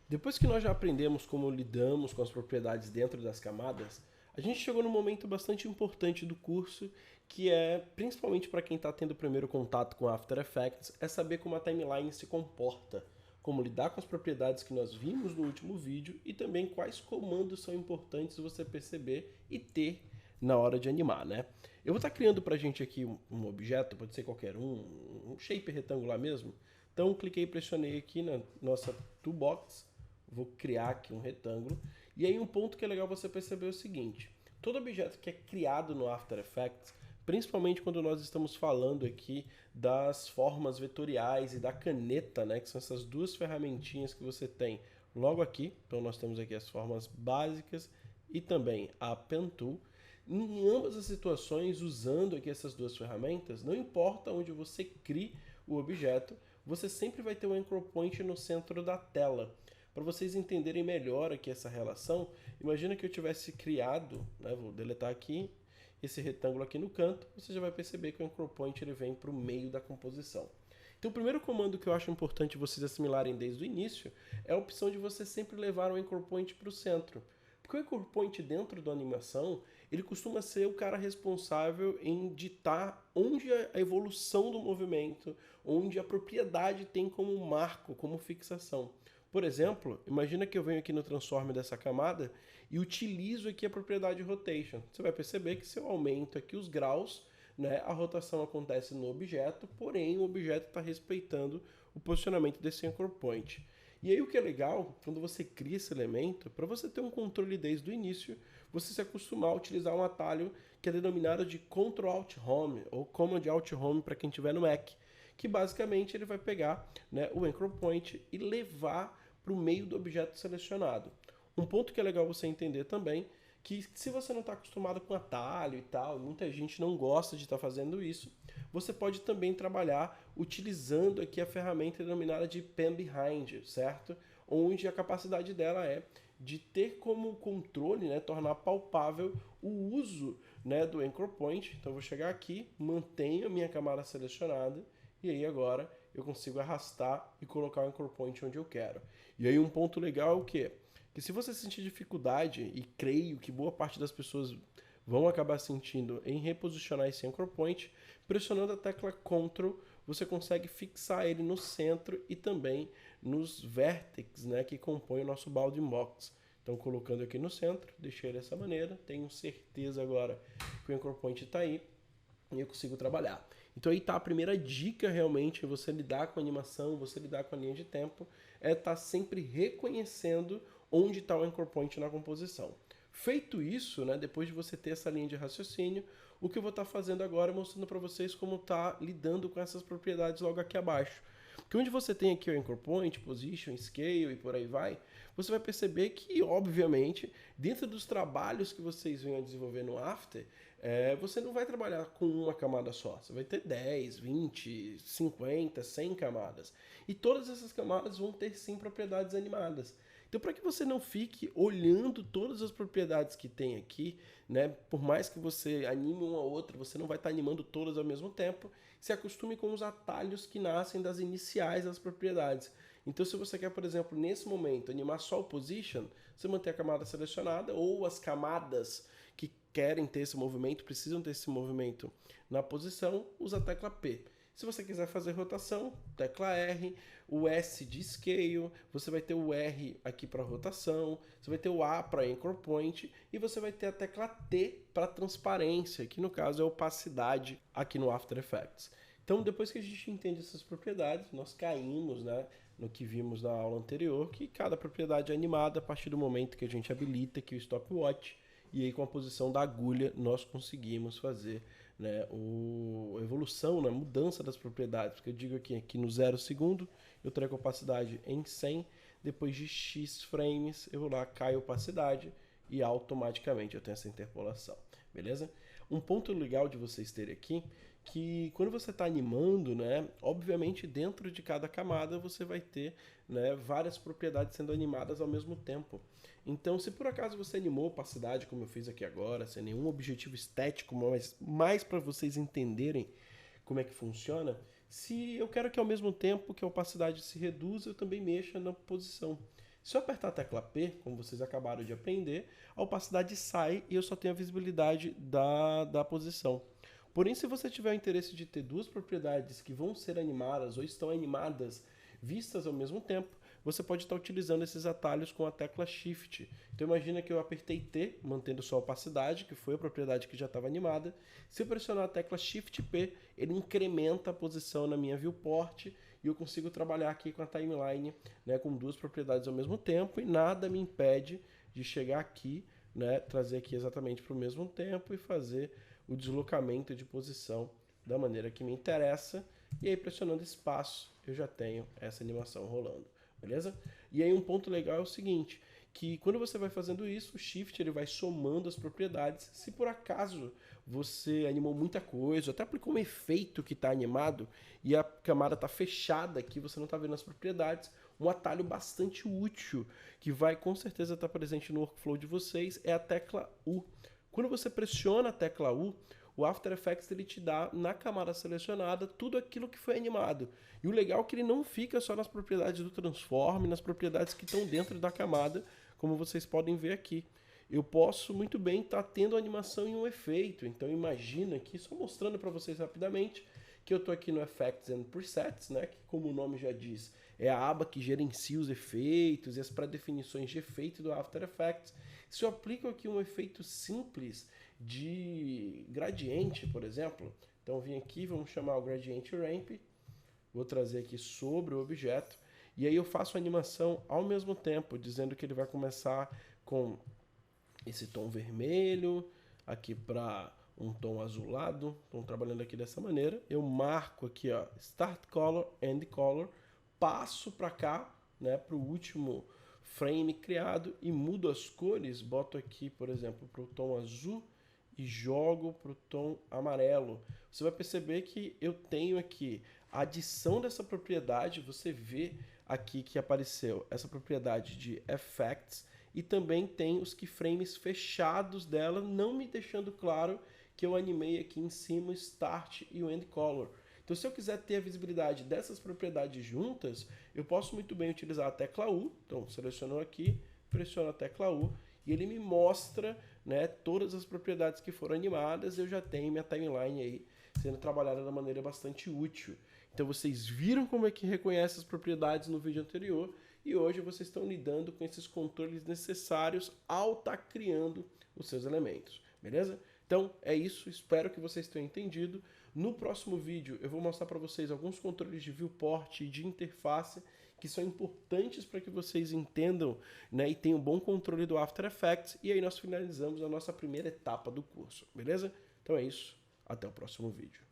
Depois que nós já aprendemos como lidamos com as propriedades dentro das camadas, a gente chegou num momento bastante importante do curso, que é, principalmente para quem está tendo o primeiro contato com After Effects, é saber como a timeline se comporta, como lidar com as propriedades que nós vimos no último vídeo e também quais comandos são importantes você perceber e ter na hora de animar, né? Eu vou estar criando para a gente aqui um objeto, pode ser qualquer um shape retangular mesmo. Então cliquei e pressionei aqui na nossa toolbox, vou criar aqui um retângulo. E aí um ponto que é legal você perceber é o seguinte, todo objeto que é criado no After Effects, principalmente quando nós estamos falando aqui das formas vetoriais e da caneta, né, que são essas duas ferramentinhas que você tem logo aqui. Então nós temos aqui as formas básicas e também a Pen Tool. Em ambas as situações, usando aqui essas duas ferramentas, não importa onde você crie o objeto, você sempre vai ter um anchor point no centro da tela. Para vocês entenderem melhor aqui essa relação, imagina que eu tivesse criado, né, vou deletar aqui, esse retângulo aqui no canto, você já vai perceber que o anchor point ele vem para o meio da composição. Então o primeiro comando que eu acho importante vocês assimilarem desde o início é a opção de você sempre levar o anchor point para o centro. Porque o anchor point dentro da animação, ele costuma ser o cara responsável em ditar onde a evolução do movimento, onde a propriedade tem como marco, como fixação. Por exemplo, imagina que eu venho aqui no transform dessa camada e utilizo aqui a propriedade rotation. Você vai perceber que se eu aumento aqui os graus, né, a rotação acontece no objeto, porém o objeto está respeitando o posicionamento desse anchor point. E aí o que é legal, quando você cria esse elemento, para você ter um controle desde o início, você se acostumar a utilizar um atalho que é denominado de Ctrl Alt Home, ou Command Alt Home para quem tiver no Mac, que basicamente ele vai pegar, né, o anchor point e levar para o meio do objeto selecionado. Um ponto que é legal você entender também, que se você não está acostumado com atalho e tal, muita gente não gosta de estar fazendo isso, você pode também trabalhar utilizando aqui a ferramenta denominada de Pen Behind, certo? Onde a capacidade dela é de ter como controle, né, tornar palpável o uso, né, do anchor point. Então eu vou chegar aqui, mantenho a minha camada selecionada e aí agora eu consigo arrastar e colocar o anchor point onde eu quero. E aí um ponto legal é o quê? Que se você sentir dificuldade, e creio que boa parte das pessoas vão acabar sentindo em reposicionar esse anchor point, pressionando a tecla Ctrl, você consegue fixar ele no centro e também nos vértices, né, que compõem o nosso bounding box. Então, colocando aqui no centro, deixei dessa maneira, tenho certeza agora que o anchor point está aí e eu consigo trabalhar. Então aí tá a primeira dica realmente, você lidar com a animação, você lidar com a linha de tempo, é estar sempre reconhecendo onde está o anchor point na composição. Feito isso, né, depois de você ter essa linha de raciocínio, o que eu vou estar fazendo agora é mostrando para vocês como está lidando com essas propriedades logo aqui abaixo. Porque onde você tem aqui o anchor point, position, scale e por aí vai, você vai perceber que, obviamente, dentro dos trabalhos que vocês venham a desenvolver no After, você não vai trabalhar com uma camada só. Você vai ter 10, 20, 50, 100 camadas. E todas essas camadas vão ter sim propriedades animadas. Então, para que você não fique olhando todas as propriedades que tem aqui, né, por mais que você anime uma ou outra, você não vai estar animando todas ao mesmo tempo, se acostume com os atalhos que nascem das iniciais das propriedades. Então, se você quer, por exemplo, nesse momento, animar só o position, você mantém a camada selecionada, ou as camadas que querem ter esse movimento, precisam ter esse movimento na posição, usa a tecla P. Se você quiser fazer rotação, tecla R, o S de scale, você vai ter o R aqui para rotação, você vai ter o A para anchor point e você vai ter a tecla T para transparência, que no caso é opacidade aqui no After Effects. Então, depois que a gente entende essas propriedades, nós caímos, né, no que vimos na aula anterior, que cada propriedade é animada a partir do momento que a gente habilita aqui o stopwatch, e aí com a posição da agulha nós conseguimos fazer, né, a evolução, né, a mudança das propriedades, porque eu digo aqui no 0 segundo eu trago a opacidade em 100, depois de X frames eu vou lá, caio a opacidade e automaticamente eu tenho essa interpolação, beleza? Um ponto legal de vocês terem aqui, que quando você está animando, né, obviamente dentro de cada camada você vai ter, né, várias propriedades sendo animadas ao mesmo tempo. Então, se por acaso você animou opacidade, como eu fiz aqui agora, sem nenhum objetivo estético, mas mais para vocês entenderem como é que funciona, se eu quero que ao mesmo tempo que a opacidade se reduza, eu também mexa na posição. Se eu apertar a tecla P, como vocês acabaram de aprender, a opacidade sai e eu só tenho a visibilidade da posição. Porém, se você tiver o interesse de ter duas propriedades que vão ser animadas ou estão animadas vistas ao mesmo tempo, você pode estar utilizando esses atalhos com a tecla Shift. Então imagina que eu apertei T, mantendo só a opacidade, que foi a propriedade que já estava animada. Se eu pressionar a tecla Shift P, ele incrementa a posição na minha viewport e eu consigo trabalhar aqui com a timeline, né, com duas propriedades ao mesmo tempo e nada me impede de chegar aqui, né, trazer aqui exatamente para o mesmo tempo e fazer o deslocamento de posição da maneira que me interessa. E aí pressionando espaço eu já tenho essa animação rolando. Beleza? E aí um ponto legal é o seguinte, que quando você vai fazendo isso, o Shift ele vai somando as propriedades. Se por acaso você animou muita coisa, até aplicou um efeito que está animado e a camada está fechada aqui, você não está vendo as propriedades, um atalho bastante útil que vai com certeza estar presente no workflow de vocês é a tecla U. Quando você pressiona a tecla U, o After Effects ele te dá na camada selecionada tudo aquilo que foi animado. E o legal é que ele não fica só nas propriedades do transform, nas propriedades que estão dentro da camada, como vocês podem ver aqui. Eu posso muito bem estar tendo animação em um efeito. Então imagina aqui, só mostrando para vocês rapidamente, que eu estou aqui no Effects and Presets, né, que como o nome já diz, é a aba que gerencia os efeitos e as pré-definições de efeito do After Effects. Se eu aplico aqui um efeito simples de gradiente, por exemplo, então vim aqui, vamos chamar o Gradiente Ramp, vou trazer aqui sobre o objeto, e aí eu faço a animação ao mesmo tempo, dizendo que ele vai começar com esse tom vermelho, aqui para um tom azulado, estou trabalhando aqui dessa maneira, eu marco aqui, ó, Start Color, End Color, passo para cá, né, para o último frame criado e mudo as cores, boto aqui, por exemplo, para o tom azul e jogo para o tom amarelo. Você vai perceber que eu tenho aqui a adição dessa propriedade, você vê aqui que apareceu essa propriedade de Effects e também tem os keyframes fechados dela, não me deixando claro que eu animei aqui em cima o Start e o End Color. Então, se eu quiser ter a visibilidade dessas propriedades juntas, eu posso muito bem utilizar a tecla U. Então, selecionou aqui, pressiono a tecla U e ele me mostra, né, todas as propriedades que foram animadas. Eu já tenho minha timeline aí sendo trabalhada de maneira bastante útil. Então, vocês viram como é que reconhece as propriedades no vídeo anterior e hoje vocês estão lidando com esses controles necessários ao estar criando os seus elementos, beleza? Então, é isso. Espero que vocês tenham entendido. No próximo vídeo eu vou mostrar para vocês alguns controles de viewport e de interface que são importantes para que vocês entendam, né, e tenham um bom controle do After Effects. E aí nós finalizamos a nossa primeira etapa do curso, beleza? Então é isso, até o próximo vídeo.